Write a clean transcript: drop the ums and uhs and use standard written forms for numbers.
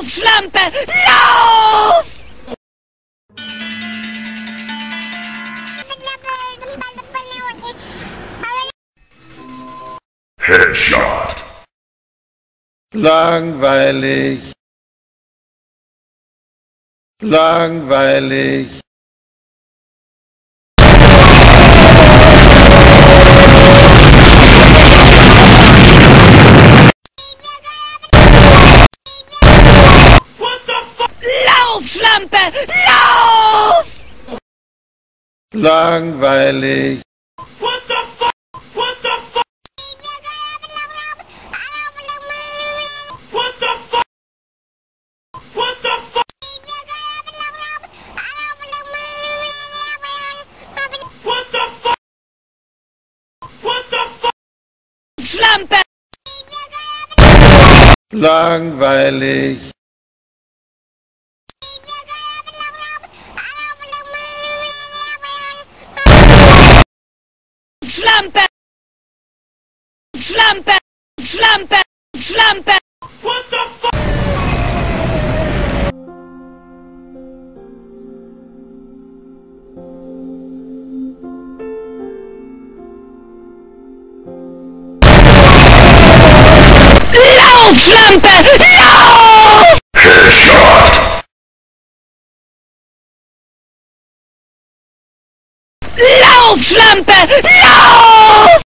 Schlampe! Lauf! Headshot. Langweilig. Langweilig. Lauf, Schlampe! Lauf! Langweilig. Schlampe! Langweilig. Schlampe! Schlampe! Schlampe! Schlampe! Lauf, Schlampe! Lauf!